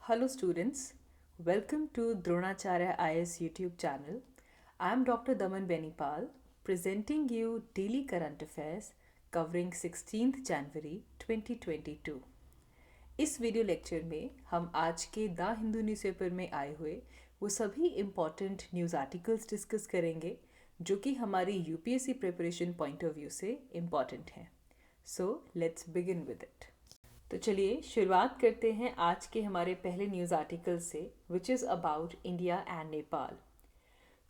Hello students, welcome to Dronacharya IS YouTube channel. I am Dr. Daman Benipal presenting you daily current affairs covering 16th January 2022. इस video lecture में हम आज के the Hindu newspaper में आए हुए वो सभी इम्पॉर्टेंट न्यूज़ आर्टिकल्स डिस्कस करेंगे जो कि हमारी UPSC preparation point of view से इम्पॉर्टेंट हैं. So let's begin with it. तो चलिए शुरुआत करते हैं आज के हमारे पहले न्यूज़ आर्टिकल से which is about India and Nepal.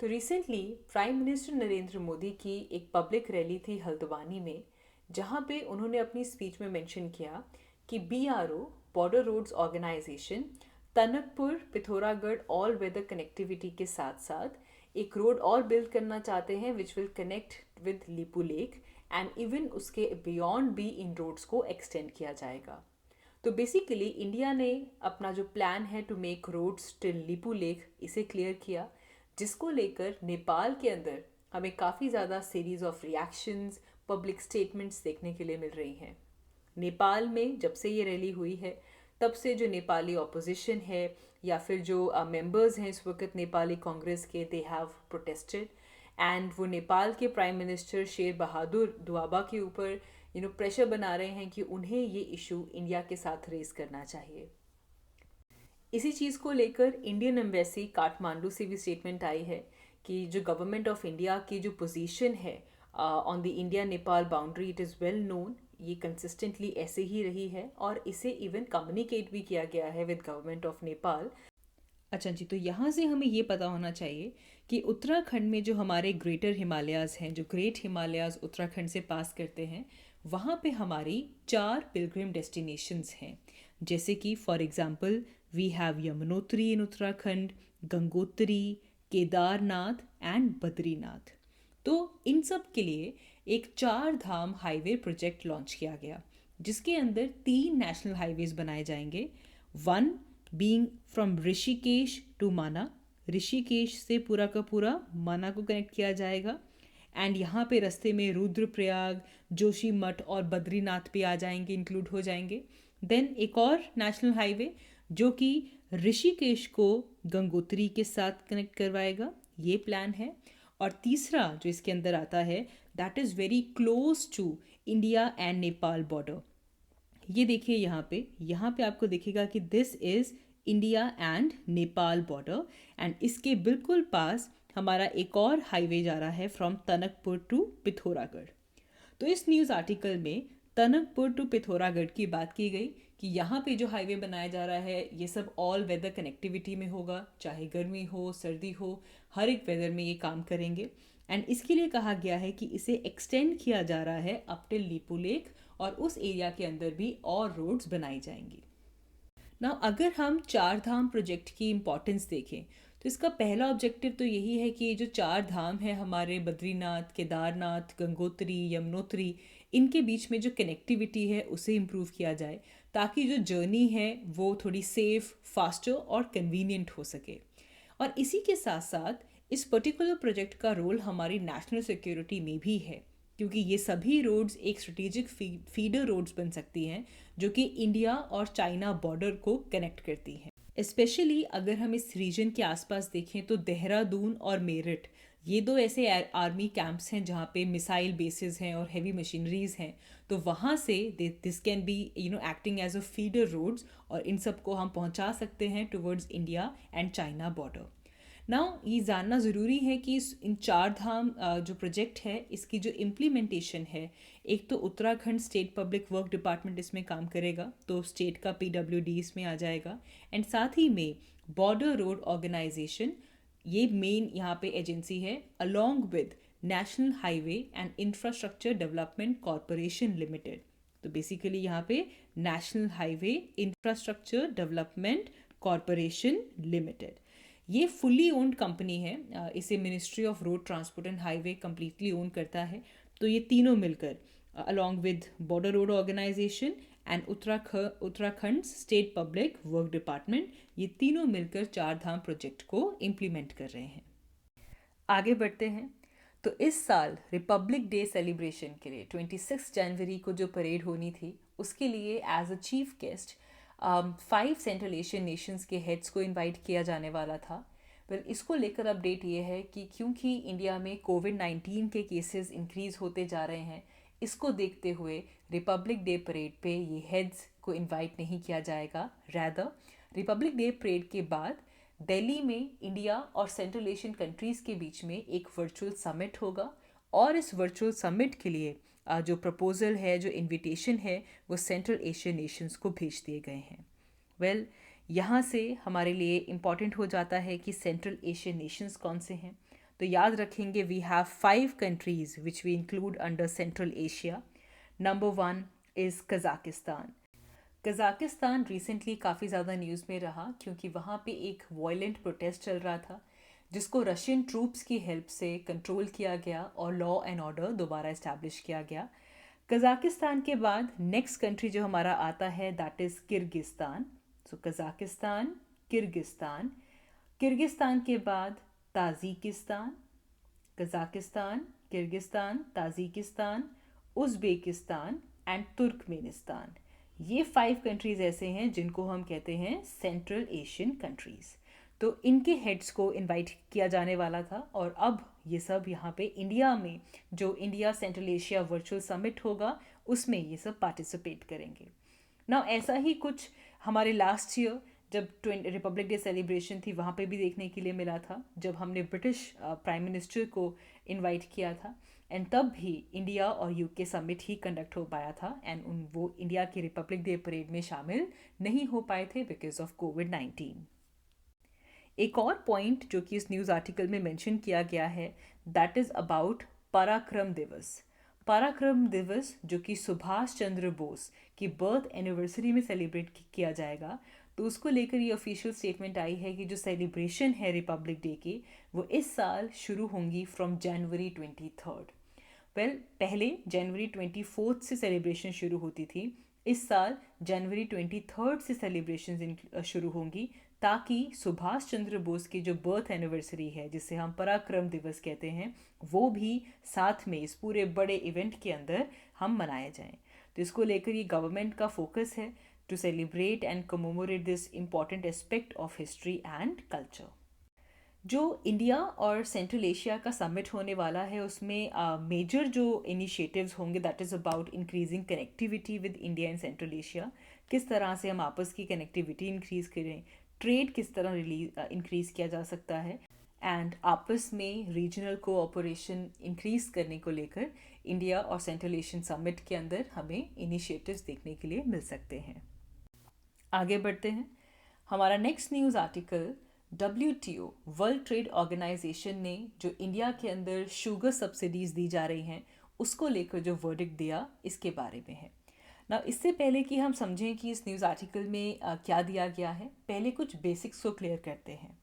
तो recently prime minister Narendra Modi की एक पब्लिक रैली थी हल्द्वानी में जहां पे उन्होंने अपनी स्पीच में मेंशन किया कि BRO border roads organisation Tanakpur Pithoragarh all weather connectivity के साथ साथ एक रोड और बिल्ड करना चाहते हैं which will connect with Lipulekh and even उसके बियॉन्ड भी इन रोड्स को एक्सटेंड किया जाएगा. तो बेसिकली इंडिया ने अपना जो प्लान है to make roads till Lipulekh इसे क्लियर किया, जिसको लेकर नेपाल के अंदर हमें काफ़ी ज़्यादा series of reactions public statements देखने के लिए मिल रही हैं. नेपाल में जब से ये रैली हुई है तब से जो नेपाली ऑपोजिशन है या फिर जो मेंबर्स हैं इस वक्त नेपाली कांग्रेस के दे हैव प्रोटेस्टेड एंड वो नेपाल के प्राइम मिनिस्टर शेर बहादुर दुआबा के ऊपर प्रेशर बना रहे हैं कि उन्हें ये इशू इंडिया के साथ रेज करना चाहिए. इसी चीज़ को लेकर इंडियन एम्बेसी काठमांडू से भी स्टेटमेंट आई है कि जो गवर्नमेंट ऑफ इंडिया की जो पोजीशन है on the India Nepal boundary it is well known. ये कंसिस्टेंटली ऐसे ही रही है और इसे इवन कम्युनिकेट भी किया गया है विद गवर्नमेंट ऑफ नेपाल. अच्छा जी, तो यहाँ से हमें ये पता होना चाहिए कि उत्तराखंड में जो हमारे ग्रेटर हिमालयाज़ हैं, जो ग्रेट हिमालयाज़ उत्तराखंड से पास करते हैं, वहाँ पे हमारी 4 पिलग्रिम डेस्टिनेशंस हैं. जैसे कि for example we have Yamunotri in Uttarakhand, Gangotri, Kedarnath and Badrinath. तो इन सब के लिए एक 4 धाम हाईवे प्रोजेक्ट लॉन्च किया गया जिसके अंदर 3 नेशनल हाईवेज बनाए जाएंगे. One being from Rishikesh to Mana, Rishikesh से पूरा का पूरा माना को कनेक्ट किया जाएगा एंड यहाँ पे रास्ते में रुद्रप्रयाग, जोशीमठ और बद्रीनाथ भी आ जाएंगे, इंक्लूड हो जाएंगे. देन एक और नेशनल हाईवे जो कि ऋषिकेश को गंगोत्री के साथ कनेक्ट करवाएगा, ये प्लान है. और तीसरा जो इसके अंदर आता है that is very close to India and Nepal border. ये देखिए यहाँ पे आपको दिखेगा कि this is India and Nepal border and इसके बिल्कुल पास हमारा एक और हाईवे जा रहा है फ्रॉम टनकपुर टू पिथौरागढ़. तो इस न्यूज़ आर्टिकल में टनकपुर टू पिथौरागढ़ की बात की गई कि यहाँ पे जो हाईवे बनाया जा रहा है ये सब ऑल वेदर कनेक्टिविटी में होगा, चाहे गर्मी हो सर्दी हो, हर एक वेदर में ये काम करेंगे. एंड इसके लिए कहा गया है कि इसे एक्सटेंड किया जा रहा है अप टिल लीपू लेक और उस एरिया के अंदर भी और रोड्स बनाई जाएंगी. नाउ अगर हम 4 धाम प्रोजेक्ट की इम्पोर्टेंस देखें तो इसका पहला ऑब्जेक्टिव तो यही है कि ये जो 4 धाम है हमारे बद्रीनाथ, केदारनाथ, गंगोत्री, यमुनोत्री, इनके बीच में जो कनेक्टिविटी है उसे इम्प्रूव किया जाए ताकि जो जर्नी है वो थोड़ी सेफ, फास्टर और कन्वीनियंट हो सके. और इसी के साथ साथ इस पर्टिकुलर प्रोजेक्ट का रोल हमारी नेशनल सिक्योरिटी में भी है क्योंकि ये सभी रोड्स एक स्ट्रेटेजिक फीडर रोड्स बन सकती हैं जो कि इंडिया और चाइना बॉर्डर को कनेक्ट करती हैं. स्पेशली अगर हम इस रीजन के आसपास देखें तो देहरादून और मेरठ ये 2 ऐसे आर्मी कैंप्स हैं जहाँ पे मिसाइल बेसिस हैं और हैवी मशीनरीज हैं. तो वहाँ से this can be acting as a feeder roads और इन सबको हम पहुँचा सकते हैं towards India and China border. Now ये जानना ज़रूरी है कि इन 4 धाम जो प्रोजेक्ट है इसकी जो इम्प्लीमेंटेशन है, एक तो Uttarakhand state public work department इसमें काम करेगा तो स्टेट का PWD इसमें आ जाएगा एंड साथ ही में बॉर्डर रोड ऑर्गेनाइजेशन ये मेन यहाँ पे एजेंसी है along with national highway and infrastructure development corporation limited. तो बेसिकली यहाँ पे national highway infrastructure development corporation limited ये फुल्ली ओन्ड कंपनी है. इसे ministry of road transport and highway completely own करता है. तो ये तीनों मिलकर along with border road organisation and Uttarakhand state public work department ये तीनों मिलकर 4 धाम प्रोजेक्ट को इम्प्लीमेंट कर रहे हैं. आगे बढ़ते हैं. तो इस साल रिपब्लिक डे सेलिब्रेशन के लिए 26 जनवरी को जो परेड होनी थी उसके लिए as a chief guest 5 central Asian nations के हेड्स को इनवाइट किया जाने वाला था। इसको लेकर अपडेट ये है कि क्योंकि इंडिया में कोविड-19 के केसेस इंक्रीज होते जा रहे हैं, इसको देखते हुए रिपब्लिक डे परेड पे ये हेड्स को इनवाइट नहीं किया जाएगा। रैदर रिपब्लिक डे परेड के बाद दिल्ली में इंडिया और सेंट्रल एशियन कंट्रीज़ के बीच में एक वर्चुअल समिट होगा और इस वर्चुअल समिट के लिए जो प्रपोज़ल है, जो इनविटेशन है, वो सेंट्रल एशियन नेशंस को भेज दिए गए हैं। यहाँ से हमारे लिए इम्पॉर्टेंट हो जाता है कि सेंट्रल एशियन नेशंस कौन से हैं। तो याद रखेंगे, we have 5 countries which we include under central Asia. Number 1 is Kazakhstan. Kazakhstan recently काफ़ी ज़्यादा न्यूज़ में रहा क्योंकि वहाँ पे एक वायलेंट प्रोटेस्ट चल रहा था जिसको रशियन ट्रूप्स की हेल्प से कंट्रोल किया गया और लॉ एंड ऑर्डर दोबारा इस्टेब्लिश किया गया। कज़ाकिस्तान के बाद नेक्स्ट कंट्री जो हमारा आता है that is Kyrgyzstan. So Kazakhstan, Kyrgyzstan, Kyrgyzstan के बाद Tajikistan, Kazakhstan, Kyrgyzstan, Tajikistan, Uzbekistan and Turkmenistan. ये 5 कंट्रीज़ ऐसे हैं जिनको हम कहते हैं सेंट्रल एशियन कंट्रीज़। तो इनके हेड्स को इनवाइट किया जाने वाला था और अब ये सब यहाँ पे इंडिया में जो India central Asia virtual summit होगा उसमें ये सब पार्टिसिपेट करेंगे ना। ऐसा ही कुछ हमारे लास्ट ईयर जब रिपब्लिक डे सेलिब्रेशन थी वहाँ पे भी देखने के लिए मिला था, जब हमने ब्रिटिश प्राइम मिनिस्टर को इनवाइट किया था एंड तब भी इंडिया और यूके समिट ही कंडक्ट हो पाया था एंड वो इंडिया के रिपब्लिक डे परेड में शामिल नहीं हो पाए थे बिकॉज ऑफ कोविड-19। एक और पॉइंट जो कि इस न्यूज़ आर्टिकल में मेंशन किया गया है दैट इज़ अबाउट पराक्रम दिवस। पराक्रम दिवस जो कि सुभाष चंद्र बोस की बर्थ एनिवर्सरी में सेलिब्रेट किया जाएगा, तो उसको लेकर ये ऑफिशियल स्टेटमेंट आई है कि जो सेलिब्रेशन है रिपब्लिक डे की वो इस साल शुरू होंगी फ्रॉम जनवरी 23। पहले जनवरी 24 से सेलिब्रेशन शुरू होती थी, इस साल जनवरी 23 से सेलिब्रेशन शुरू होंगी ताकि सुभाष चंद्र बोस की जो बर्थ एनिवर्सरी है जिसे हम पराक्रम दिवस कहते हैं वो भी साथ में इस पूरे बड़े इवेंट के अंदर हम मनाए जाएं। तो इसको लेकर ये गवर्नमेंट का फोकस है to celebrate and commemorate this important aspect of history and culture. जो इंडिया और सेंट्रल एशिया का समिट होने वाला है उसमें मेजर जो इनिशिएटिव्स होंगे that is about increasing connectivity with India and central Asia. किस तरह से हम आपस की कनेक्टिविटी इंक्रीज़ करें, ट्रेड किस तरह इंक्रीज़ किया जा सकता है एंड आपस में रीजनल कोऑपरेशन इंक्रीज़ करने को लेकर इंडिया और सेंट्रल एशियन समिट के अंदर हमें इनिशिएटिव्स देखने के लिए मिल सकते हैं। आगे बढ़ते हैं। हमारा next news article WTO world trade organisation ने जो इंडिया के अंदर शुगर सब्सिडीज़ दी जा रही हैं उसको लेकर जो वर्डिक्ट दिया इसके बारे में है ना। इससे पहले कि हम समझें कि इस न्यूज़ आर्टिकल में क्या दिया गया है, पहले कुछ बेसिक्स को क्लियर करते हैं।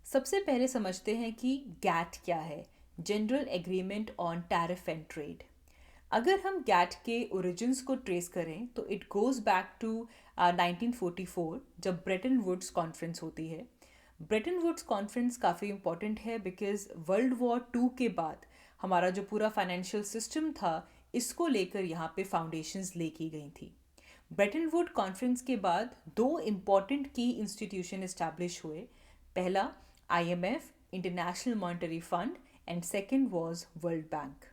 सबसे पहले समझते हैं कि गैट क्या है, general agreement on tariff and trade. अगर हम गैट के ओरिजिन्स को ट्रेस करें तो इट गोज़ बैक टू 1944 जब ब्रेटन वुड्स कॉन्फ्रेंस होती है। ब्रेटन वुड्स कॉन्फ्रेंस काफ़ी इंपॉर्टेंट है बिकॉज वर्ल्ड वॉर 2 के बाद हमारा जो पूरा फाइनेंशियल सिस्टम था इसको लेकर यहाँ पे फाउंडेशंस ले की गई थी। ब्रेटन वुड कॉन्फ्रेंस के बाद 2 इम्पॉर्टेंट की इंस्टीट्यूशन इस्टेब्लिश हुए। पहला IMF international monetary fund and second was world bank.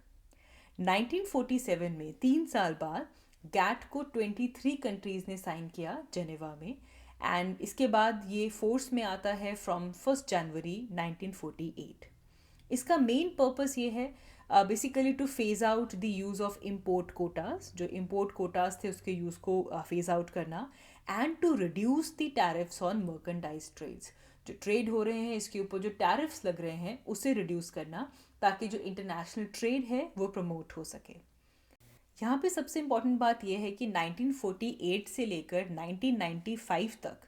1947 में 3 साल बाद गैट को 23 कंट्रीज़ ने साइन किया जेनेवा में एंड इसके बाद ये फोर्स में आता है फ्रॉम 1 जनवरी 1948। इसका मेन पर्पस ये है basically to phase out the use of import quotas. जो इम्पोर्ट कोटास थे उसके यूज़ को फेज़ आउट करना and to reduce the tariffs on merchandise trades. जो ट्रेड हो रहे हैं इसके ऊपर जो टैरिफ्स लग रहे हैं उसे रिड्यूस करना ताकि जो इंटरनेशनल ट्रेड है वो प्रमोट हो सके। यहाँ पे सबसे इम्पॉर्टेंट बात यह है कि 1948 से लेकर 1995 तक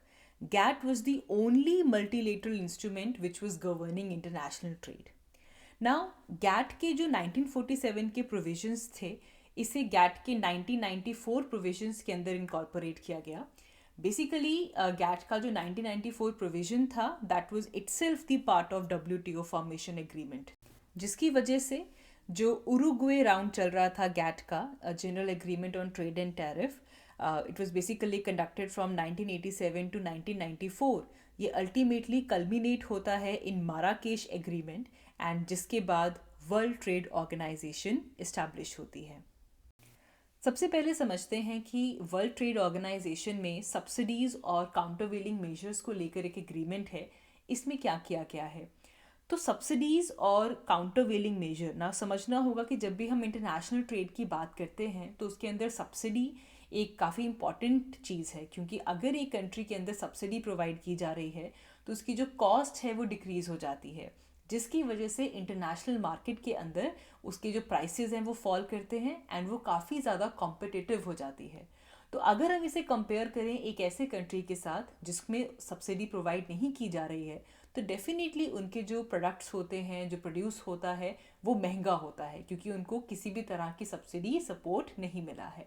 GATT was the only multilateral instrument which was governing international trade. Now GATT के जो 1947 के प्रोविजंस थे इसे गैट के 1994 प्रोविजंस के अंदर इनकॉर्पोरेट किया गया। बेसिकली गैट का जो 1994 प्रोविजन था that was itself the part of WTO formation agreement, जिसकी वजह से जो उरुग्वे राउंड चल रहा था गैट का general agreement on trade and tariff it was basically conducted from 1987 to 1994. ये अल्टीमेटली कल्मिनेट होता है इन माराकेश एग्रीमेंट, एंड जिसके बाद वर्ल्ड ट्रेड ऑर्गेनाइजेशन इस्टेब्लिश होती है. सबसे पहले समझते हैं कि वर्ल्ड ट्रेड ऑर्गेनाइजेशन में सब्सिडीज़ और काउंटरवेलिंग मेजर्स को लेकर एक एग्रीमेंट है. इसमें क्या किया गया है? तो सब्सिडीज़ और काउंटरवेलिंग मेजर ना समझना होगा कि जब भी हम इंटरनेशनल ट्रेड की बात करते हैं तो उसके अंदर सब्सिडी एक काफ़ी इंपॉर्टेंट चीज़ है, क्योंकि अगर एक कंट्री के अंदर सब्सिडी प्रोवाइड की जा रही है तो उसकी जो कॉस्ट है वो डिक्रीज़ हो जाती है, जिसकी वजह से इंटरनेशनल मार्केट के अंदर उसके जो प्राइसेस हैं वो फॉल करते हैं एंड वो काफ़ी ज़्यादा कॉम्पिटिटिव हो जाती है. तो अगर हम इसे कंपेयर करें एक ऐसे कंट्री के साथ जिसमें सब्सिडी प्रोवाइड नहीं की जा रही है, तो डेफिनेटली उनके जो प्रोडक्ट्स होते हैं, जो प्रोड्यूस होता है, वो महंगा होता है, क्योंकि उनको किसी भी तरह की सब्सिडी सपोर्ट नहीं मिला है.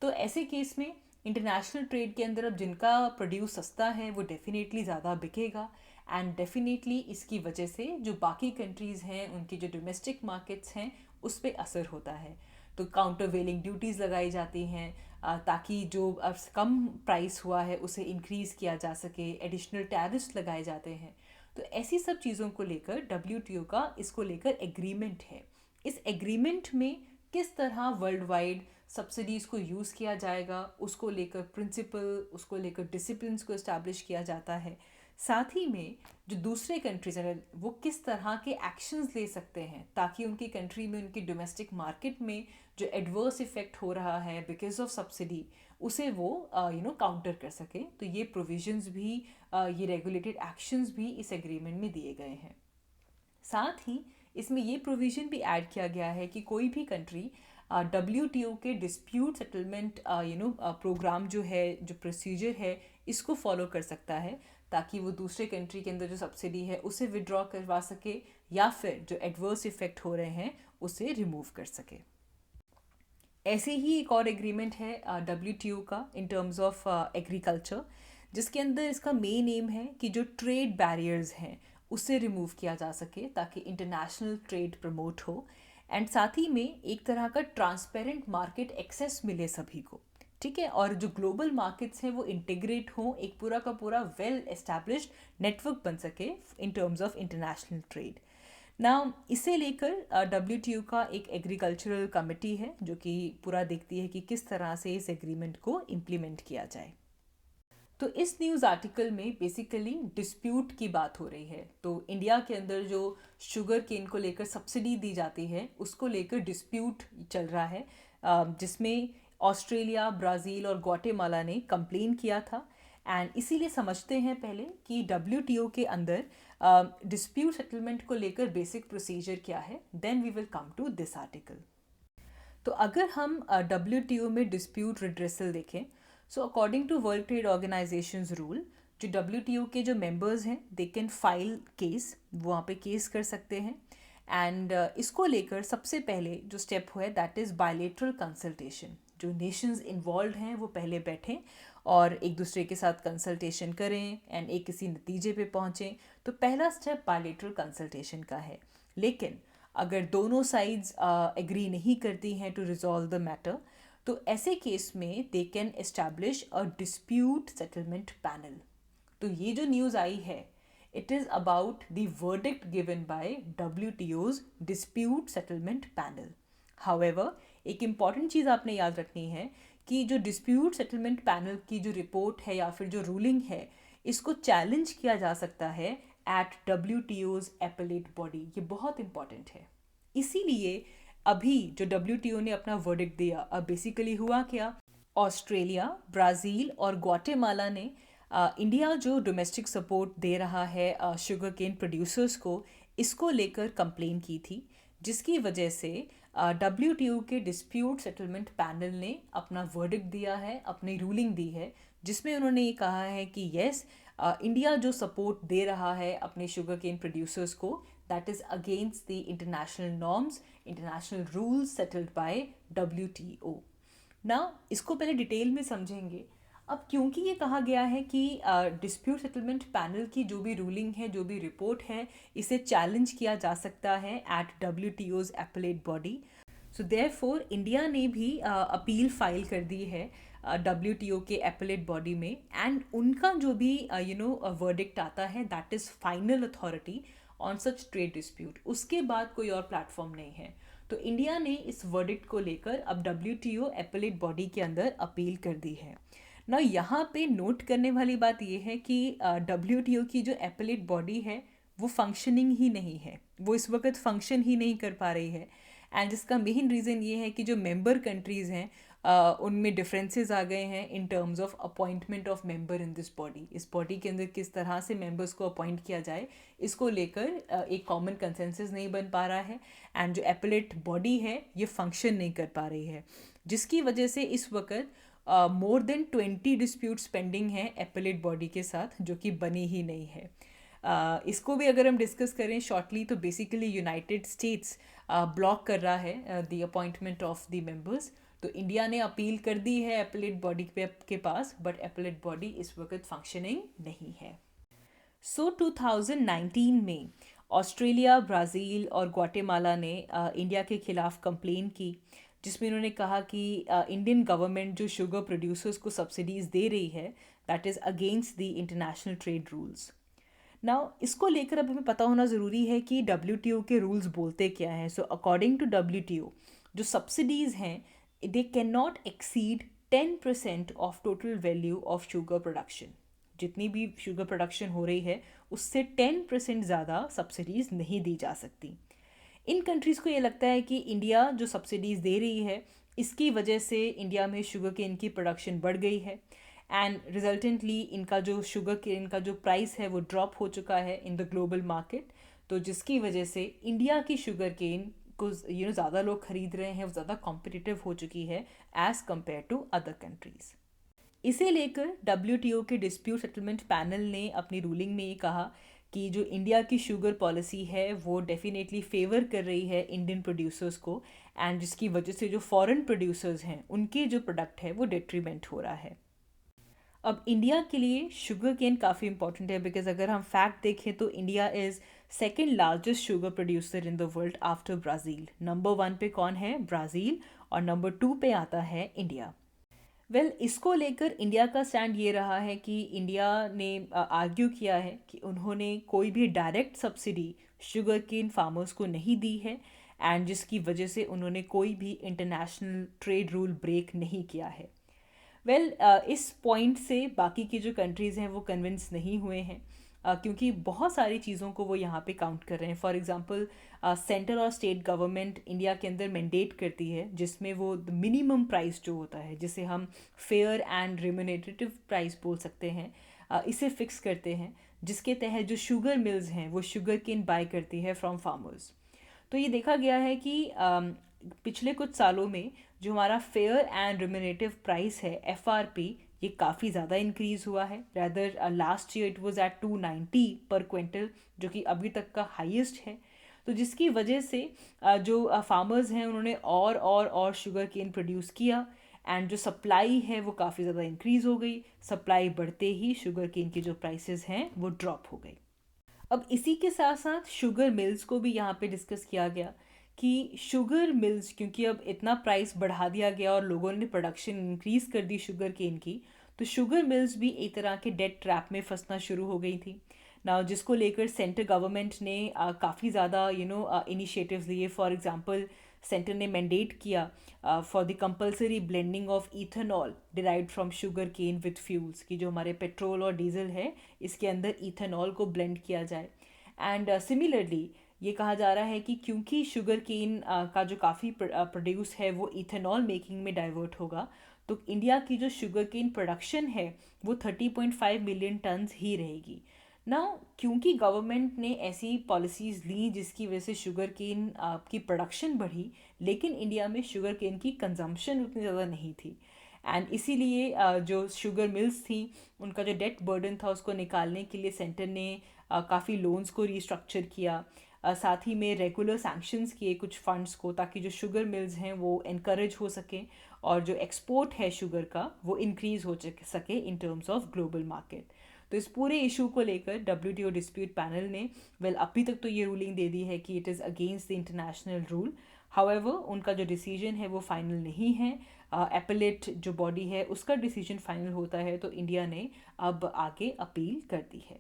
तो ऐसे केस में इंटरनेशनल ट्रेड के अंदर अब जिनका प्रोड्यूस सस्ता है वो डेफिनेटली ज़्यादा बिकेगा, एंड डेफिनेटली इसकी वजह से जो बाकी कंट्रीज़ हैं उनकी जो डोमेस्टिक मार्केट्स हैं उस पर असर होता है. तो काउंटर वेलिंग ड्यूटीज़ लगाई जाती हैं ताकि जो कम प्राइस हुआ है उसे इंक्रीज़ किया जा सके, एडिशनल टैरिफ्स लगाए जाते हैं. तो ऐसी सब चीज़ों को लेकर WTO का इसको लेकर एग्रीमेंट है. इस एग्रीमेंट में किस तरह वर्ल्ड वाइड सब्सिडीज़ को यूज़ किया जाएगा, उसको लेकर प्रिंसिपल, उसको लेकर डिसिप्लिन्स को इस्टेब्लिश किया जाता है. साथ ही में जो दूसरे कंट्रीज हैं वो किस तरह के एक्शंस ले सकते हैं ताकि उनकी कंट्री में, उनकी डोमेस्टिक मार्केट में जो एडवर्स इफेक्ट हो रहा है बिकॉज ऑफ सब्सिडी, उसे वो काउंटर कर सके. तो ये प्रोविजंस भी, ये रेगुलेटेड एक्शंस भी इस एग्रीमेंट में दिए गए हैं. साथ ही इसमें ये प्रोविज़न भी ऐड किया गया है कि कोई भी कंट्री WTO के डिस्प्यूट सेटलमेंट प्रोग्राम जो है, जो प्रोसीजर है, इसको फॉलो कर सकता है ताकि वो दूसरे कंट्री के अंदर जो सब्सिडी है उसे विड्रॉ करवा सके या फिर जो एडवर्स इफेक्ट हो रहे हैं उसे रिमूव कर सके. ऐसे ही एक और एग्रीमेंट है WTO का इन टर्म्स ऑफ एग्रीकल्चर, जिसके अंदर इसका मेन एम है कि जो ट्रेड बैरियर्स हैं उससे रिमूव किया जा सके ताकि इंटरनेशनल ट्रेड प्रमोट हो, एंड साथ ही में एक तरह का ट्रांसपेरेंट मार्केट एक्सेस मिले सभी को. ठीक है, और जो ग्लोबल मार्केट्स हैं वो इंटीग्रेट हो, एक पूरा का पूरा वेल एस्टैब्लिश्ड नेटवर्क बन सके इन टर्म्स ऑफ इंटरनेशनल ट्रेड. ना इसे लेकर WTO का एक एग्रीकल्चरल कमेटी है जो कि पूरा देखती है कि किस तरह से इस एग्रीमेंट को इम्प्लीमेंट किया जाए. तो इस न्यूज़ आर्टिकल में बेसिकली डिस्प्यूट की बात हो रही है. तो इंडिया के अंदर जो शुगर केन को लेकर सब्सिडी दी जाती है उसको लेकर डिस्प्यूट चल रहा है, जिसमें ऑस्ट्रेलिया, ब्राज़ील और ग्वाटेमाला ने कंप्लेन किया था. एंड इसीलिए समझते हैं पहले कि WTO के अंदर डिस्प्यूट सेटलमेंट को लेकर बेसिक प्रोसीजर क्या है, then we will come to this article. तो अगर हम WTO में डिस्प्यूट रिड्रेसल देखें, so according to world trade organisations rule, जो WTO के जो मेंबर्स हैं दे कैन फाइल केस, वहाँ पे केस कर सकते हैं. एंड इसको लेकर सबसे पहले जो स्टेप हुआ है दैट इज़ बायलेटरल कंसल्टेशन. जो नेशंस इन्वॉल्व हैं वो पहले बैठें और एक दूसरे के साथ कंसल्टेशन करें एंड एक किसी नतीजे पे पहुँचें. तो पहला स्टेप बायलेटरल कंसल्टेशन का है. लेकिन अगर दोनों साइड्स एग्री नहीं करती हैं टू रिजॉल्व द मैटर, तो ऐसे केस में they can establish a dispute settlement panel. तो ये जो न्यूज़ आई है, it is about the verdict given by WTO's dispute settlement panel. However, एक इम्पॉर्टेंट चीज़ आपने याद रखनी है कि जो डिस्प्यूट सेटलमेंट पैनल की जो रिपोर्ट है या फिर जो रूलिंग है, इसको चैलेंज किया जा सकता है एट WTO's एपेलेट बॉडी. ये बहुत इंपॉर्टेंट है. इसीलिए अभी जो WTO ने अपना वर्डिक्ट दिया, अब बेसिकली हुआ क्या, ऑस्ट्रेलिया, ब्राज़ील और ग्वाटेमाला ने इंडिया जो डोमेस्टिक सपोर्ट दे रहा है शुगर केन प्रोड्यूसर्स को, इसको लेकर कंप्लेन की थी, जिसकी वजह से WTO के डिस्प्यूट सेटलमेंट पैनल ने अपना वर्डिक्ट दिया है, अपनी रूलिंग दी है, जिसमें उन्होंने ये कहा है कि येस, इंडिया जो सपोर्ट दे रहा है अपने शुगर केन प्रोड्यूसर्स को, that is against the international norms, international rules settled bye WTO. ना इसको पहले डिटेल में समझेंगे. अब क्योंकि ये कहा गया है कि डिस्प्यूट सेटलमेंट पैनल की जो भी रूलिंग है, जो भी रिपोर्ट है, इसे चैलेंज किया जा सकता है at WTO's appellate body. So therefore India ने भी अपील फाइल कर दी है WTO के एपेलेट बॉडी में, एंड उनका जो भी वर्डिक्ट आता है that is final authority on such trade dispute. उसके बाद कोई और प्लेटफॉर्म नहीं है। तो इंडिया ने इस वर्डिक्ट को लेकर अब WTO एपेलेट बॉडी के अंदर अपील कर दी है ना। यहाँ पे नोट करने वाली बात यह है कि WTO की जो एपेलेट बॉडी है वो फंक्शनिंग ही नहीं है, वो इस वक्त फंक्शन ही नहीं कर पा रही है। एंड जिसका मेन रीज़न ये है कि जो मेंबर कंट्रीज़ हैं उनमें डिफरेंसेस आ गए हैं इन terms of appointment of member in this body. इस बॉडी के अंदर किस तरह से मेंबर्स को अपॉइंट किया जाए, इसको लेकर एक कॉमन कंसेंसस नहीं बन पा रहा है। एंड जो एपेलेट बॉडी है ये फंक्शन नहीं कर पा रही है, जिसकी वजह से इस वक्त मोर देन 20 डिस्प्यूट्स पेंडिंग हैं एपेलेट बॉडी के साथ, जो कि बनी ही नहीं है। इसको भी अगर हम डिस्कस करें शॉर्टली तो बेसिकली यूनाइटेड स्टेट्स ब्लॉक कर रहा है the appointment of the members. तो इंडिया ने अपील कर दी है एपेलेट बॉडी के पास, बट एपेलेट बॉडी इस वक्त फंक्शनिंग नहीं है। सो 2019 में ऑस्ट्रेलिया, ब्राज़ील और ग्वाटेमाला ने इंडिया के खिलाफ कंप्लेन की, जिसमें उन्होंने कहा कि इंडियन गवर्नमेंट जो शुगर प्रोड्यूसर्स को सब्सिडीज़ दे रही है that is against the international trade rules. Now इसको लेकर अब हमें पता होना ज़रूरी है कि WTO के रूल्स बोलते क्या हैं। सो अकॉर्डिंग टू WTO जो सब्सिडीज़ हैं they can not exceed 10% of total value of sugar production. जितनी भी शुगर प्रोडक्शन हो रही है उससे 10% ज़्यादा सब्सिडीज़ नहीं दी जा सकती। इन कंट्रीज़ को ये लगता है कि इंडिया जो सब्सिडीज़ दे रही है इसकी वजह से इंडिया में शुगर केन की प्रोडक्शन बढ़ गई है, एंड रिजल्टेंटली इनका जो शुगर केन का जो प्राइस है वो ड्रॉप हो चुका है इन द ग्लोबल मार्केट। तो जिसकी वजह से इंडिया की शुगर केन को ज़्यादा लोग ख़रीद रहे हैं, वो ज़्यादा कॉम्पिटिटिव हो चुकी है as compared to other countries. इसे लेकर WTO के डिस्प्यूट सेटलमेंट पैनल ने अपनी रूलिंग में ये कहा कि जो इंडिया की शुगर पॉलिसी है वो डेफिनेटली फेवर कर रही है इंडियन प्रोड्यूसर्स को, एंड जिसकी वजह से जो फॉरेन प्रोड्यूसर्स हैं उनके जो प्रोडक्ट है वो डेट्रीमेंट हो रहा है। अब इंडिया के लिए शुगर केन काफ़ी इंपॉर्टेंट है, बिकॉज अगर हम फैक्ट देखें तो India is second largest sugar producer in the world after Brazil. Number 1 पे कौन है? ब्राज़ील, और नंबर 2 पे आता है इंडिया। इसको लेकर इंडिया का स्टैंड ये रहा है कि इंडिया ने आर्ग्यू किया है कि उन्होंने कोई भी direct subsidy sugar cane farmers को नहीं दी है, एंड जिसकी वजह से उन्होंने कोई भी इंटरनेशनल ट्रेड रूल ब्रेक नहीं किया है। इस पॉइंट से बाकी की जो कंट्रीज़ हैं वो कन्विंस नहीं हुए हैं, क्योंकि बहुत सारी चीज़ों को वो यहाँ पे काउंट कर रहे हैं। फॉर एग्जांपल सेंटर और स्टेट गवर्नमेंट इंडिया के अंदर मैंडेट करती है, जिसमें वो मिनिमम प्राइस जो होता है, जिसे हम फेयर एंड रिम्यूनरेटिव प्राइस बोल सकते हैं, इसे फिक्स करते हैं, जिसके तहत जो शुगर मिल्स हैं वो शुगर केन बाय करती है फ्रॉम फार्मर्स। तो ये देखा गया है कि पिछले कुछ सालों में जो हमारा फेयर एंड रिम्यूनरेटिव प्राइस है FRP, ये काफ़ी ज़्यादा इंक्रीज़ हुआ है। Rather last year it was at 290 पर क्विंटल, जो कि अभी तक का हाईएस्ट है। तो जिसकी वजह से जो फार्मर्स हैं उन्होंने और शुगर केन प्रोड्यूस किया, एंड जो सप्लाई है वो काफ़ी ज़्यादा इंक्रीज़ हो गई। सप्लाई बढ़ते ही शुगर केन की जो प्राइसेस हैं वो ड्रॉप हो गई। अब इसी के साथ साथ शुगर मिल्स को भी यहाँ पे डिस्कस किया गया कि शुगर मिल्स, क्योंकि अब इतना प्राइस बढ़ा दिया गया और लोगों ने प्रोडक्शन इंक्रीज़ कर दी शुगर केन की, तो शुगर मिल्स भी एक तरह के डेट ट्रैप में फंसना शुरू हो गई थी ना, जिसको लेकर सेंटर गवर्नमेंट ने काफ़ी ज़्यादा इनिशिएटिव्स लिए। फॉर एग्जांपल सेंटर ने मैंडेट किया for the compulsory blending of ethanol derived from sugar cane with fuels, कि जो हमारे पेट्रोल और डीजल है इसके अंदर इथेनॉल को ब्लेंड किया जाए। एंड सिमिलरली ये कहा जा रहा है कि क्योंकि शुगर केन का जो काफ़ी प्रोड्यूस है वो इथेनॉल मेकिंग में डाइवर्ट होगा, तो इंडिया की जो शुगर केन प्रोडक्शन है वो 30.5 मिलियन टन्स ही रहेगी ना। क्योंकि गवर्नमेंट ने ऐसी पॉलिसीज़ ली जिसकी वजह से शुगर केन की प्रोडक्शन बढ़ी, लेकिन इंडिया में शुगर केन की कंजम्पशन उतनी ज़्यादा नहीं थी, एंड इसीलिए जो शुगर मिल्स थी उनका जो डेट बर्डन था उसको निकालने के लिए सेंटर ने काफ़ी लोन्स को रीस्ट्रक्चर किया, साथ ही में रेगुलर सैंक्शंस किए कुछ फंड्स को, ताकि जो शुगर मिल्स हैं वो इनकरेज हो सकें और जो एक्सपोर्ट है शुगर का वो इंक्रीज़ हो सके इन टर्म्स ऑफ ग्लोबल मार्केट। तो इस पूरे इशू को लेकर WTO डिस्प्यूट पैनल ने अभी तक तो ये रूलिंग दे दी है कि it is against the international rule. However उनका जो डिसीजन है वो फाइनल नहीं है, एपेलेट जो बॉडी है उसका डिसीजन फाइनल होता है, तो इंडिया ने अब आगे अपील कर दी है।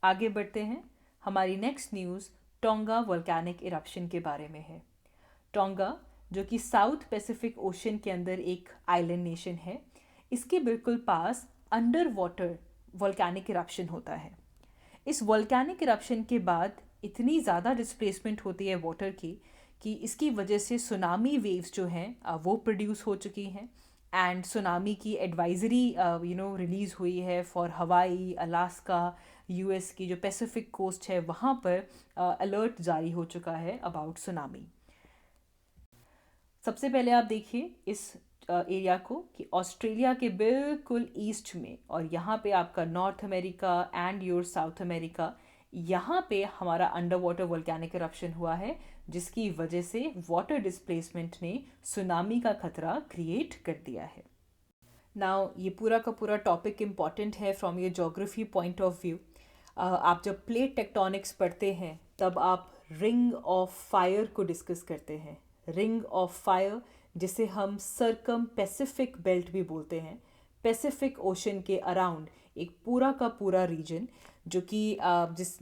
आगे बढ़ते हैं। हमारी next news tonga volcanic eruption के बारे में है। टोंगा जो कि साउथ पैसिफिक ओशन के अंदर एक आइलैंड नेशन है, इसके बिल्कुल पास अंडर वाटर वोल्केनिक इरप्शन होता है। इस वोल्केनिक इरप्शन के बाद इतनी ज़्यादा डिस्प्लेसमेंट होती है वाटर की कि इसकी वजह से सुनामी वेव्स जो हैं वो प्रोड्यूस हो चुकी हैं, एंड सुनामी की एडवाइजरी रिलीज़ हुई है फॉर हवाई, अलास्का, यूएस की जो पैसिफिक कोस्ट है वहाँ पर अलर्ट जारी हो चुका है अबाउट सुनामी। सबसे पहले आप देखिए इस एरिया को कि ऑस्ट्रेलिया के बिल्कुल ईस्ट में, और यहाँ पे आपका north America and your south America, यहाँ पे हमारा अंडर वाटर वोल्केनिक इरप्शन हुआ है, जिसकी वजह से वाटर डिस्प्लेसमेंट ने सुनामी का खतरा क्रिएट कर दिया है। नाउ ये पूरा का पूरा टॉपिक इम्पॉर्टेंट है from your geography point of view. आप जब प्लेट टेक्टोनिक्स पढ़ते हैं तब आप रिंग ऑफ फायर को डिस्कस करते हैं। रिंग ऑफ फायर जिसे हम सर्कम पैसिफिक बेल्ट भी बोलते हैं, पैसिफिक ओशन के अराउंड एक पूरा का पूरा रीजन जो कि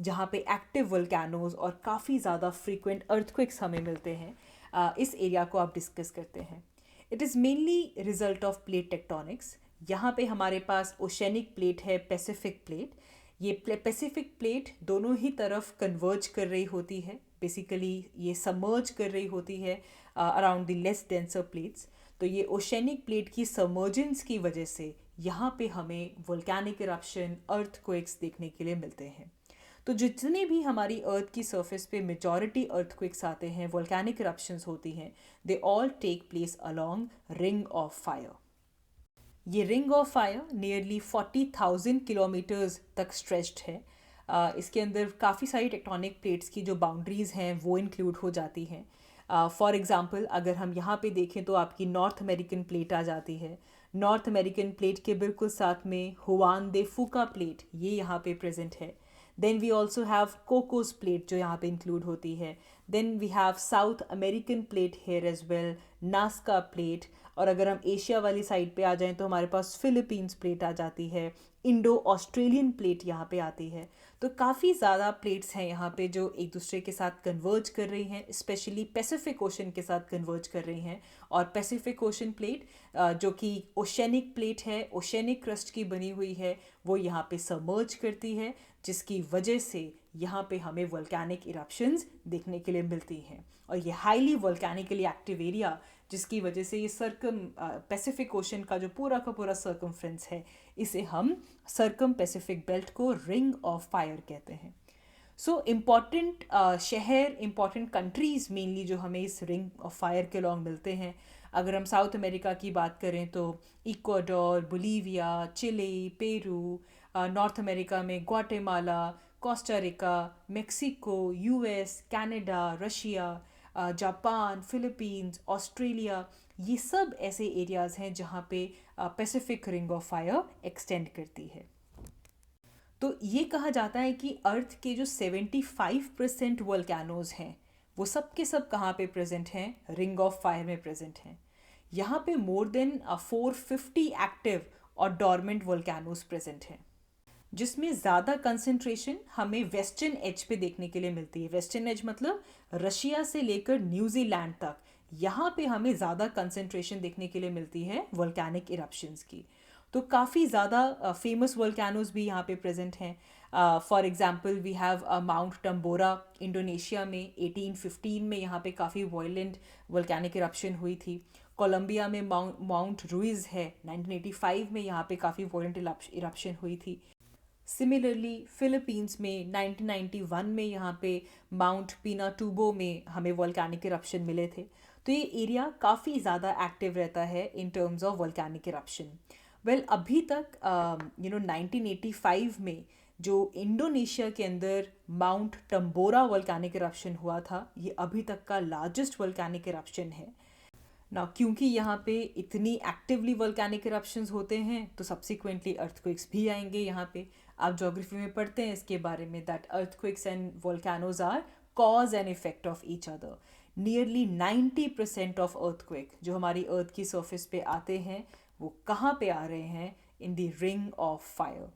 जहाँ पे एक्टिव वोल्केनोज और काफ़ी ज़्यादा फ्रीक्वेंट अर्थक्वेक्स हमें मिलते हैं, इस एरिया को आप डिस्कस करते हैं। It is mainly result of plate tectonics. यहाँ पे हमारे पास ओशेनिक प्लेट है, पैसिफिक प्लेट। ये पैसिफिक प्लेट दोनों ही तरफ कन्वर्ज कर रही होती है, बेसिकली ये सबमर्ज कर रही होती है around the less denser plates. तो ये ओशेनिक प्लेट की सबमर्जेंस की वजह से यहाँ पे हमें वोल्केनिक इरप्शन, अर्थक्वेक्स देखने के लिए मिलते हैं। तो जितने भी हमारी अर्थ की सरफेस पे मेजॉरिटी अर्थक्वेक्स आते हैं, वोल्केनिक इरप्शंस होती हैं, they all take place along ring of fire. ये ring of fire nearly 40,000 kilometres तक स्ट्रेच्ड है। इसके अंदर काफ़ी सारी टेक्टोनिक प्लेट्स की जो बाउंड्रीज़ हैं वो इंक्लूड हो जाती हैं। फॉर एग्ज़ाम्पल अगर हम यहाँ पे देखें तो आपकी नॉर्थ अमेरिकन प्लेट आ जाती है। नॉर्थ अमेरिकन प्लेट के बिल्कुल साथ में हुआन दे फूका प्लेट, ये यहाँ पे प्रेजेंट है। Then we also have Cocos plate जो यहाँ पे इंक्लूड होती है। Then we have South American plate here as well, Nazca plate. और अगर हम एशिया वाली साइड पे आ जाएं तो हमारे पास फिलीपींस प्लेट आ जाती है, इंडो ऑस्ट्रेलियन प्लेट यहाँ पे आती है। तो काफ़ी ज़्यादा प्लेट्स हैं यहाँ पे जो एक दूसरे के साथ कन्वर्ज कर रही हैं, स्पेशली पैसिफिक ओशन के साथ कन्वर्ज कर रही हैं। और पैसिफिक ओशन प्लेट जो कि ओशेनिक प्लेट है, ओशेनिक क्रस्ट की बनी हुई है, वो यहाँ पे सबमर्ज करती है, जिसकी वजह से यहाँ पे हमें वोल्केनिक इरप्शंस देखने के लिए मिलती हैं। और ये हाईली वोल्केनिकली एक्टिव एरिया, जिसकी वजह से ये सर्कम पैसिफिक ओशन का जो पूरा का पूरा सर्कमफ्रेंस है, इसे हम सर्कम पैसिफिक बेल्ट को रिंग ऑफ फायर कहते हैं। सो इम्पॉर्टेंट शहर, इम्पॉर्टेंट कंट्रीज़ मेनली जो हमें इस रिंग ऑफ फायर के लॉन्ग मिलते हैं। अगर हम साउथ अमेरिका की बात करें तो Ecuador, Bolivia, Chile, Peru. North America में Guatemala, Costa Rica, Mexico, US, Canada, Russia, Japan, Philippines, Australia, ये सब ऐसे एरियाज़ हैं जहाँ पे Pacific ring of fire extend करती है। तो ये कहा जाता है कि अर्थ के जो 75% वोल्केनोज हैं वो सब के सब कहाँ पे प्रेजेंट हैं, रिंग ऑफ फायर में प्रेजेंट हैं। यहाँ पे मोर देन 450 एक्टिव और डॉर्मेंट वोल्केनोज प्रेजेंट हैं, जिसमें ज़्यादा कंसंट्रेशन हमें वेस्टर्न एज पे देखने के लिए मिलती है। वेस्टर्न एज मतलब रशिया से लेकर न्यूजीलैंड तक, यहाँ पे हमें ज़्यादा कंसंट्रेशन देखने के लिए मिलती है वोल्केनिक इरप्शंस की। तो काफ़ी ज़्यादा फेमस वोल्केनोज भी यहाँ पे प्रेजेंट हैं। For example we have Mount Tambora Indonesia में 1815 में यहाँ पे काफ़ी वायलेंट वोल्केनिक इरप्शन हुई थी। कोलंबिया में माउंट रुइज है, 1985 में यहाँ पे काफ़ी वायलेंट इरप्शन हुई थी। सिमिलरली फिलीपींस में 1991 में यहाँ पे माउंट पिनाटुबो में हमें वोल्केनिक इरप्शन मिले थे। तो ये एरिया काफ़ी ज़्यादा एक्टिव रहता है in terms of volcanic eruption. Well अभी तक 1985 में जो इंडोनेशिया के अंदर माउंट टम्बोरा वोल्केनिक इरप्शन हुआ था, ये अभी तक का लार्जेस्ट वोल्केनिक इरप्शन है ना। क्योंकि यहाँ पे इतनी एक्टिवली वोल्केनिक इरप्शंस होते हैं तो सब्सिक्वेंटली अर्थक्वेक्स भी आएंगे यहाँ पे। आप ज्योग्राफी में पढ़ते हैं इसके बारे में, that earthquakes and volcanoes are cause and effect of each other. Nearly 90% of earthquake जो हमारी अर्थ की सरफेस पे आते हैं वो कहाँ पे आ रहे हैं? In the ring of fire.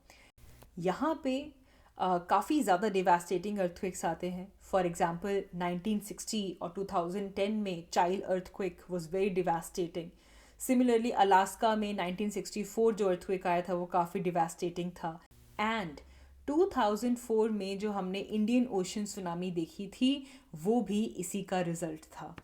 यहाँ पे काफ़ी ज़्यादा डिवास्टेटिंग अर्थक्वेक्स आते हैं। फॉर एग्जांपल 1960 और 2010 में child earthquake was very devastating. Similarly Alaska में 1964 जो अर्थक्वेक आया था वो काफ़ी डिवास्टेटिंग था। एंड 2004 में जो हमने इंडियन ओशन सुनामी देखी थी वो भी इसी का रिजल्ट था।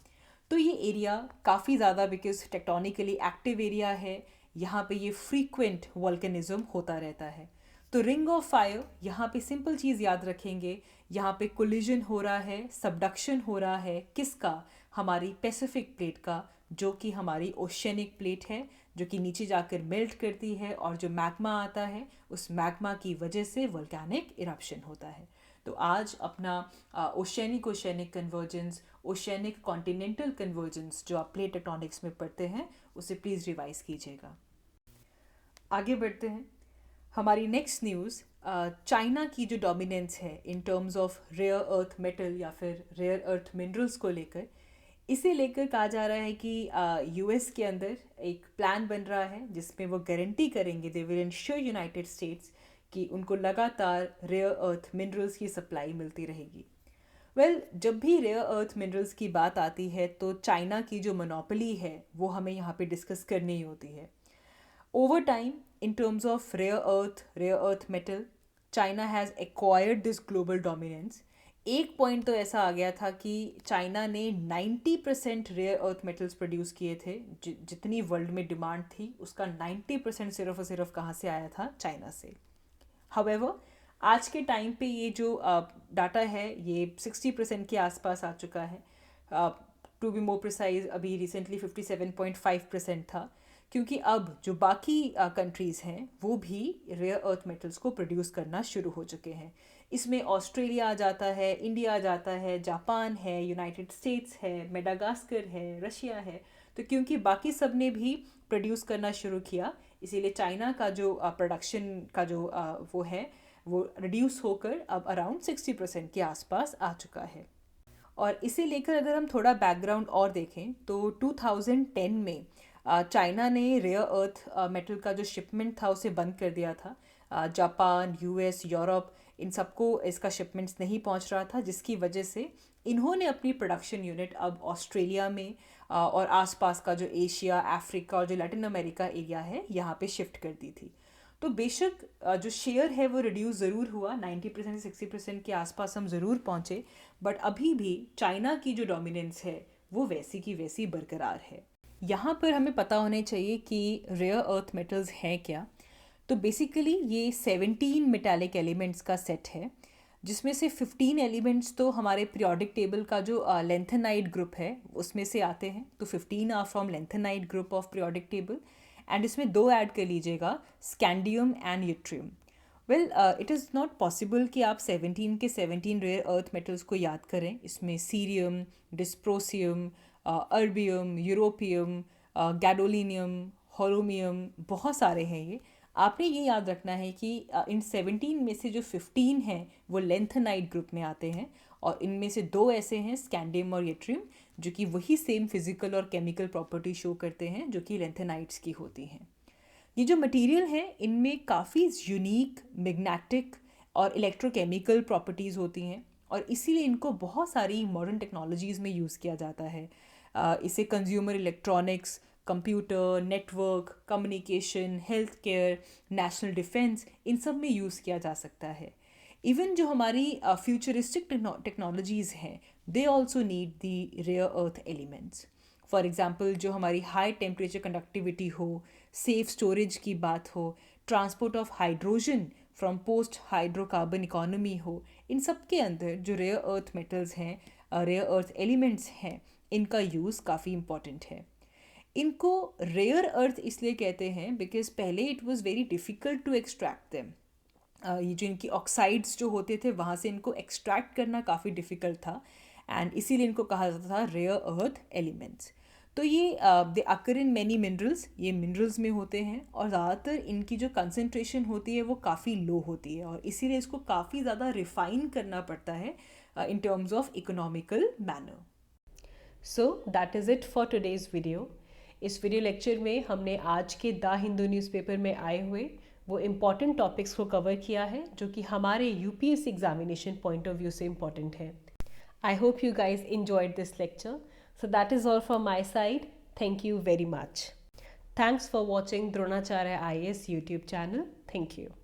तो ये एरिया काफ़ी ज़्यादा बिकॉज टेक्टोनिकली एक्टिव एरिया है, यहाँ पे ये फ्रीक्वेंट वॉल्केनिज्म होता रहता है। तो रिंग ऑफ फायर यहाँ पे सिंपल चीज़ याद रखेंगे, यहाँ पे कोलिजन हो रहा है, सबडक्शन हो रहा है किसका? हमारी पैसिफिक प्लेट का, जो कि हमारी ओशनिक प्लेट है, जो कि नीचे जाकर मेल्ट करती है और जो मैग्मा आता है उस मैग्मा की वजह से वोल्केनिक इरप्शन होता है। तो आज अपना oceanic oceanic convergence, oceanic continental convergence जो आप प्लेट टेक्टोनिक्स में पढ़ते हैं उसे प्लीज़ रिवाइज कीजिएगा। आगे बढ़ते हैं। हमारी नेक्स्ट न्यूज़ चाइना की जो डोमिनेंस है in terms of rare earth metal या फिर रेयर अर्थ मिनरल्स को लेकर, इसे लेकर कहा जा रहा है कि यूएस के अंदर एक प्लान बन रहा है जिसमें वो गारंटी करेंगे, they will ensure United states कि उनको लगातार रेयर अर्थ मिनरल्स की सप्लाई मिलती रहेगी। जब भी रेयर अर्थ मिनरल्स की बात आती है तो चाइना की जो मोनोपोली है वो हमें यहाँ पे डिस्कस करनी ही होती है। Over time in terms of rare earth metal, China has acquired this global dominance. एक पॉइंट तो ऐसा आ गया था कि चाइना ने 90% रेयर अर्थ मेटल्स प्रोड्यूस किए थे, जितनी वर्ल्ड में डिमांड थी उसका 90% सिर्फ और सिर्फ कहाँ से आया था? चाइना से। हाउएवर आज के टाइम पे ये जो डाटा है ये 60% के आसपास आ चुका है। टू बी मोर प्रिसाइज अभी रिसेंटली 57.5% था, क्योंकि अब जो बाकी कंट्रीज़ हैं वो भी रेयर अर्थ मेटल्स को प्रोड्यूस करना शुरू हो चुके हैं। इसमें ऑस्ट्रेलिया आ जाता है, इंडिया आ जाता है, जापान है, यूनाइटेड स्टेट्स है, मेडागास्कर है, रशिया है। तो क्योंकि बाकी सब ने भी प्रोड्यूस करना शुरू किया, इसीलिए चाइना का जो प्रोडक्शन का जो वो है वो रिड्यूस होकर अब अराउंड 60% के आसपास आ चुका है। और इसे लेकर अगर हम थोड़ा बैकग्राउंड और देखें तो 2010 में चाइना ने रेयर अर्थ मेटल का जो शिपमेंट था उसे बंद कर दिया था। जापान, यूएस, यूरोप इन सबको इसका शिपमेंट्स नहीं पहुंच रहा था, जिसकी वजह से इन्होंने अपनी प्रोडक्शन यूनिट अब ऑस्ट्रेलिया में और आसपास का जो एशिया, अफ्रीका और जो लैटिन अमेरिका एरिया है यहाँ पे शिफ्ट कर दी थी। तो बेशक जो शेयर है वो रिड्यूस ज़रूर हुआ, 90% से 60% के आसपास हम ज़रूर पहुँचे, बट अभी भी चाइना की जो डोमिनेंस है वो वैसी की वैसी बरकरार है। यहाँ पर हमें पता होना चाहिए कि रेयर अर्थ मेटल्स हैं क्या। तो बेसिकली ये 17 मेटालिक एलिमेंट्स का सेट है, जिसमें से 15 एलिमेंट्स तो हमारे पीरियोडिक टेबल का जो लेंथेनाइड ग्रुप है उसमें से आते हैं। तो 15 are from lanthanide group of periodic table, and इसमें दो ऐड कर लीजिएगा, scandium and yttrium. It is not possible कि आप 17 के 17 रेयर अर्थ मेटल्स को याद करें। इसमें cerium, dysprosium, erbium, europium, gadolinium, holmium, बहुत सारे हैं ये। आपने ये याद रखना है कि इन 17 में से जो 15 हैं वो लेंथेनाइड ग्रुप में आते हैं, और इनमें से दो ऐसे हैं, स्कैंडियम और यट्रियम, जो कि वही सेम फिजिकल और केमिकल प्रॉपर्टी शो करते हैं जो कि लेंथेनाइड्स की होती हैं। ये जो मटेरियल है इनमें काफ़ी यूनिक मैग्नेटिक और इलेक्ट्रोकेमिकल प्रॉपर्टीज़ होती हैं, और इसीलिए इनको बहुत सारी मॉडर्न टेक्नोलॉजीज़ में यूज़ किया जाता है। इसे consumer electronics, computer, network, communication, health care, national defence, इन सब में यूज़ किया जा सकता है। इवन जो हमारी फ्यूचरिस्टिक टेक्नोलॉजीज़ हैं, they also need the rare earth elements. For example जो हमारी हाई टेम्परेचर कंडक्टिविटी हो, सेफ स्टोरेज की बात हो, transport of hydrogen from post hydrocarbon economy हो, इन सब के अंदर जो रेयर अर्थ मेटल्स हैं, रेयर अर्थ एलिमेंट्स हैं, इनका यूज़ काफ़ी इम्पॉर्टेंट है। इनको रेयर अर्थ इसलिए कहते हैं बिकॉज पहले it was very difficult to extract them. ये जो इनकी ऑक्साइड्स जो होते थे वहाँ से इनको एक्सट्रैक्ट करना काफ़ी डिफ़िकल्ट था, एंड इसीलिए इनको कहा जाता था रेयर अर्थ एलिमेंट्स। तो ये दे अकर इन मैनी मिनरल्स, ये मिनरल्स में होते हैं, और ज़्यादातर इनकी जो कंसनट्रेशन होती है वो काफ़ी लो होती है, और इसीलिए इसको काफ़ी ज़्यादा रिफ़ाइन करना पड़ता है in terms of economical manner. So that is it for today's video. इस वीडियो लेक्चर में हमने आज के द हिंदू न्यूज़पेपर में आए हुए वो इम्पॉर्टेंट टॉपिक्स को कवर किया है जो कि हमारे UPSC examination point of view से इम्पॉर्टेंट है। I hope you guys enjoyed this lecture. So that is all from my side. Thank you very much. Thanks for watching Dronacharya IAS YouTube channel. Thank you.